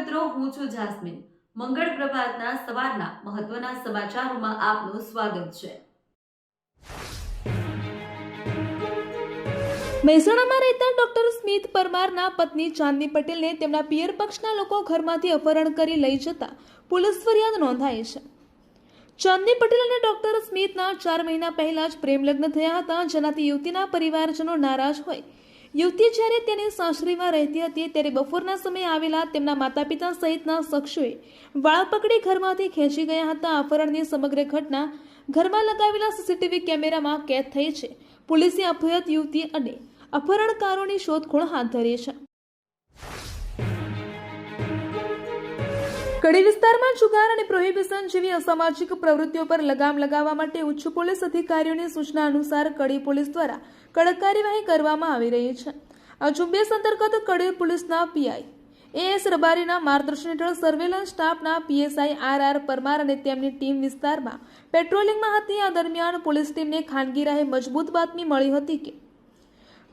મિત્રો, હું છું જાસ્મીન. મંગળ પ્રભાતના સવારના મહત્વના સમાચારોમાં આપનું સ્વાગત છે. મહેસાણામાં રહેતા ડોક્ટર સ્મિત પરમારના પત્ની ચાંદની પટેલને તેમના પિયર પક્ષના લોકો ઘરમાંથી અપહરણ કરી લઈ જતા પોલીસ ફરિયાદ નોંધાઈ છે. ચાંદની પટેલ અને ડોક્ટર સ્મિતના 4 મહિના પહેલા જ પ્રેમ લગ્ન થયા હતા, જેનાથી યુવતીના પરિવારજનો નારાજ હોય યુવતી જ્યારે તેની સાસરીમાં રહેતી હતી ત્યારે બપોરના સમયે આવેલા તેમના માતા પિતા સહિતના શખ્સોએ વાળ પકડી ઘરમાંથી ખેંચી ગયા હતા. અપહરણની સમગ્ર ઘટના ઘરમાં લગાવેલા સીસીટીવી કેમેરામાં કેદ થઈ છે. પોલીસે અપહૃત યુવતી અને અપહરણકારોની શોધખોળ હાથ ધરી છે. કડી વિસ્તારમાં જુગાર અને પ્રોહિબિશન જેવી અસામાજિક પ્રવૃત્તિઓ પર લગામ લગાવવા માટે ઉચ્ચ પોલીસ અધિકારીઓની સૂચના અનુસાર કડી પોલીસ દ્વારા કડક કાર્યવાહી કરવામાં આવી રહી છે. આ ઝુંબેશ અંતર્ગત કડી પોલીસના પીઆઈ એએસ રબારીના માર્ગદર્શન હેઠળ સર્વેલન્સ સ્ટાફના પીએસઆઈ આર પરમાર અને તેમની ટીમ વિસ્તારમાં પેટ્રોલિંગમાં હતી. આ દરમિયાન પોલીસ ટીમને ખાનગી રાહે મજબૂત બાતમી મળી હતી કે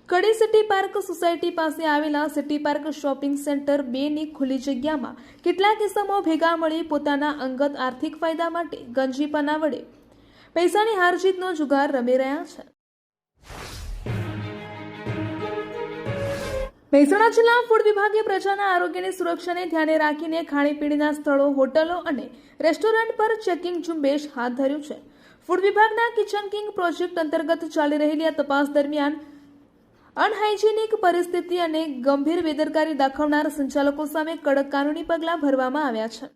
કડી સિટી પાર્ક સોસાયટી પાસે આવેલા સિટી પાર્ક શોપિંગ સેન્ટર 2 ની ખુલ્લી જગ્યામાં કેટલાક ઇસમો ભેગા મળી પોતાના અંગત આર્થિક ફાયદા માટે ગંજીપાના વડે પૈસાની હારજીતનો જુગાર રમી રહ્યા છે. મહેસાણા જિલ્લા ફૂડ વિભાગે પ્રજાના આરોગ્યની સુરક્ષાને ધ્યાને રાખીને ખાણીપીણીના સ્થળો, હોટલો અને રેસ્ટોરન્ટ પર ચેકિંગ ઝુંબેશ હાથ ધર્યું છે. ફૂડ વિભાગના કિચન કિંગ પ્રોજેક્ટ અંતર્ગત ચાલી રહેલી આ તપાસ દરમિયાન અનહાઇજેનિક પરિસ્થિતિ અને ગંભીર બેદરકારી દાખવનાર સંચાલકો સામે કડક કાનૂની પગલાં ભરવામાં આવ્યા છે.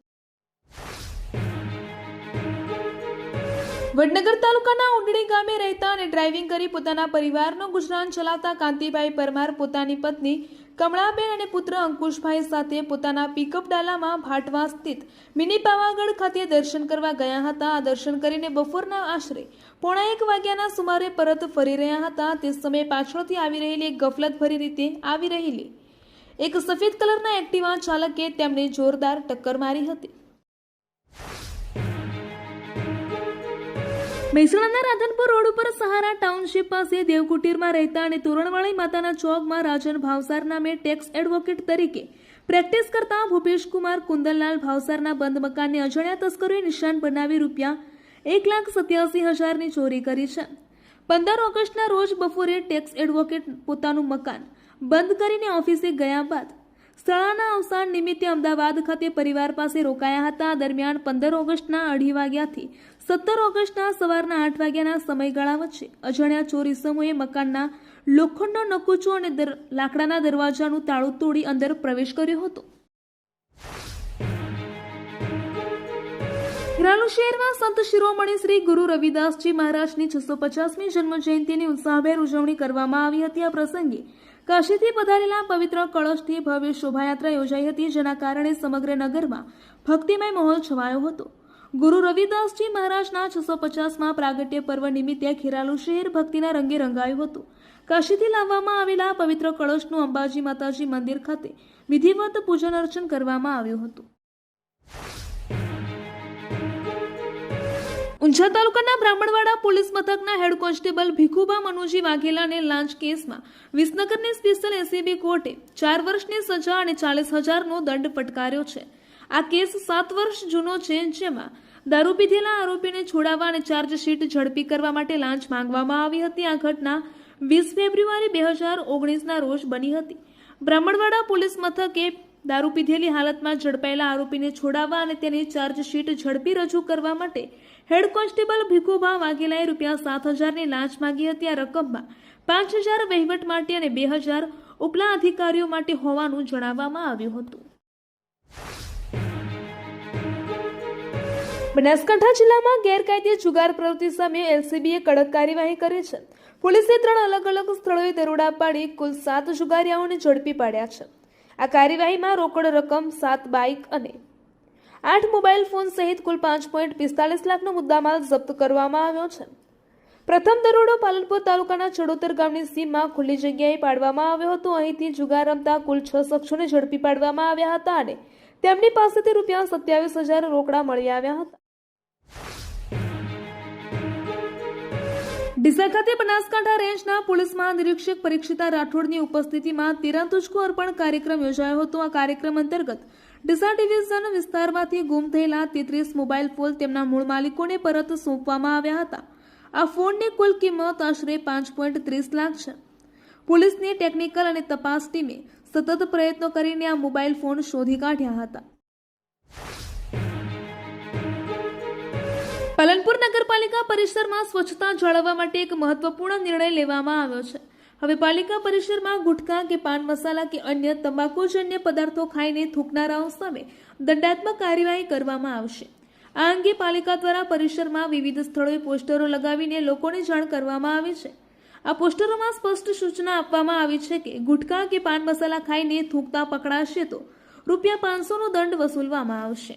વડનગર તાલુકાના ઉંડણી ગામે રહેતા અને ડ્રાઇવિંગ કરી પોતાના પરિવારનું ગુજરાન ચલાવતા કાંતિભાઈ પરમાર પોતાની પત્ની કમળાબેન અને પુત્ર અંકુશભાઈ સાથે પોતાના પિકઅપ ડાલામાં ભાટવા સ્થિત મિની પાવાગઢ ખાતે દર્શન કરવા ગયા હતા. આ દર્શન કરીને બપોરના આશરે 1:15 વાગ્યાના સુમારે પરત ફરી રહ્યા હતા. તે સમયે પાછળથી આવી રહેલી એક ગફલતભરી રીતે આવી રહેલી એક સફેદ કલરના એક્ટિવા ચાલકે તેમને જોરદાર ટક્કર મારી હતી. મહેસાણાના રાધનપુર રોડ ઉપર સહારા ટાઉનશીપ પાસે દેવકુટીરમાં રહેતા અને તોરણવાળી માતાના ચોકમાં રાજન ભાવસાર નામે ટેક્સ એડવોકેટ તરીકે પ્રેક્ટિસ કરતા ભૂપેશકુમાર કુંદનલાલ ભાવસારના બંધ મકાનને અજાણ્યા તસ્કરોએ નિશાન બનાવી ₹1,87,000ની ચોરી કરી છે. 15 ઓગસ્ટના રોજ બપોરે ટેક્સ એડવોકેટ પોતાનું મકાન બંધ કરીને ઓફિસે ગયા બાદ સ્થળાના અવસાન નિમિત્તે અમદાવાદ ખાતે પરિવાર પાસે રોકાયા હતા. દરમિયાન 15 ઓગસ્ટના 2:30 વાગ્યાથી 17 ઓગસ્ટના સવારના 8 વાગ્યાના સમયગાળા વચ્ચે અજાણ્યા ચોર ઇસમોએ મકાનના લોખંડનો નકુચો અને લાકડાના દરવાજાનું તાળું તોડી અંદર પ્રવેશ કર્યો હતો. હિરાલુ શહેરમાં સંત શિરોમણી શ્રી ગુરુ રવિદાસજી મહારાજની 650મી જન્મ જયંતિની ઉત્સાહભેર ઉજવણી કરવામાં આવી હતી. આ પ્રસંગે કાશીથી પધારેલા પવિત્ર કળશથી ભવ્ય શોભાયાત્રા યોજાઈ હતી, જેના કારણે સમગ્ર નગરમાં ભક્તિમય માહોલ છવાયો હતો. ગુરુ રવિદાસજી મહારાજના 650માં પ્રાગટ્ય પર્વ નિમિત્તે ખેરાલુ શહેર ભક્તિના રંગે રંગાયું હતું. કાશીથી લાવવામાં આવેલા પવિત્ર કળશનું અંબાજી માતાજી મંદિર ખાતે વિધિવત પૂજન અર્ચન કરવામાં આવ્યું હતું. ઊંઝા તાલુકાના બ્રાહ્મણવાડા પોલીસ મથકના હેડ કોન્સ્ટેબલ ભીખુબા મનુજી વાઘેલાને લાંચ કેસમાં વિસનગરની સ્પેશિયલ એસીબી કોર્ટે 4 વર્ષની સજા અને 40,000નો દંડ ફટકાર્યો છે. આ કેસ 7 વર્ષ જૂનો છે, જેમાં દારૂ પીધેલા આરોપીને છોડાવવા અને ચાર્જશીટ ઝડપી કરવા માટે લાંચ માંગવામાં આવી હતી. આ ઘટના 20 ફેબ્રુઆરી 2019ના રોજ બની હતી. બ્રાહ્મણવાડા પોલીસ મથકે દારૂ પીધેલી હાલતમાં ઝડપાયેલા આરોપીને છોડાવવા અને તેની ચાર્જશીટ ઝડપી રજૂ કરવા માટે હેડ કોન્સ્ટેબલ ભીખુભા વાઘેલાએ ₹7,000ની લાંચ માંગી હતી. આ રકમમાં 5,000 વહીવટ માટે અને 2,000 ઉપલા અધિકારીઓ માટે હોવાનું જણાવવામાં આવ્યું હતું. બનાસકાંઠા જિલ્લામાં ગેરકાયદે જુગાર પ્રવૃત્તિ સામે એલસીબીએ કડક કાર્યવાહી કરી છે. પોલીસે 3 અલગ અલગ સ્થળોએ દરોડા પાડી કુલ 7 જુગારીયાઓને ઝડપી પાડ્યા છે. આ કાર્યવાહીમાં રોકડ રકમ, 7 બાઇક અને 8 મોબાઈલ ફોન સહિત કુલ 5.45 લાખનો મુદ્દામાલ જપ્ત કરવામાં આવ્યો છે. પ્રથમ દરોડો પાલનપુર તાલુકાના ચડોતર ગામની સીમમાં ખુલ્લી જગ્યાએ પાડવામાં આવ્યો હતો. અહીંથી જુગાર રમતા કુલ 6 શખ્સોને ઝડપી પાડવામાં આવ્યા હતા અને તેમની પાસેથી ₹27,000 રોકડા મળી આવ્યા હતા. ડીસા ખાતે બનાસકાંઠા રેન્જના પોલીસ મહાનિરીક્ષક પરીક્ષિતા રાઠોડની ઉપસ્થિતિમાં તિરંગા તુજકો અર્પણ કાર્યક્રમ યોજાયો હતો. આ કાર્યક્રમ અંતર્ગત ડીસા ડિવિઝન વિસ્તારમાંથી ગુમ થયેલા 33 મોબાઈલ ફોન તેમના મૂળ માલિકોને પરત સોંપવામાં આવ્યા હતા. આ ફોનની કુલ કિંમત આશરે 5.30 લાખ છે. પોલીસની ટેકનિકલ અને તપાસ ટીમે સતત પ્રયત્નો કરીને આ મોબાઈલ ફોન શોધી કાઢ્યા હતા. પાલનપુર નગરપાલિકા પરિસરમાં સ્વચ્છતા જાળવવા માટે એક મહત્વપૂર્ણ નિર્ણય લેવામાં આવ્યો છે. હવે પાલિકા પરિસરમાં ગુટખા કે પાન મસાલા કે અન્ય તંબાકુજન્ય પદાર્થો ખાઈને થૂંકનારાઓ સામે દંડાત્મક કાર્યવાહી કરવામાં આવશે. આ અંગે પાલિકા દ્વારા પરિસરમાં વિવિધ સ્થળોએ પોસ્ટરો લગાવીને લોકોને જાણ કરવામાં આવી છે. આ પોસ્ટરોમાં સ્પષ્ટ સૂચના આપવામાં આવી છે કે ગુટખા કે પાન મસાલા ખાઈને થૂંકતા પકડાશે તો ₹500નો દંડ વસૂલવામાં આવશે.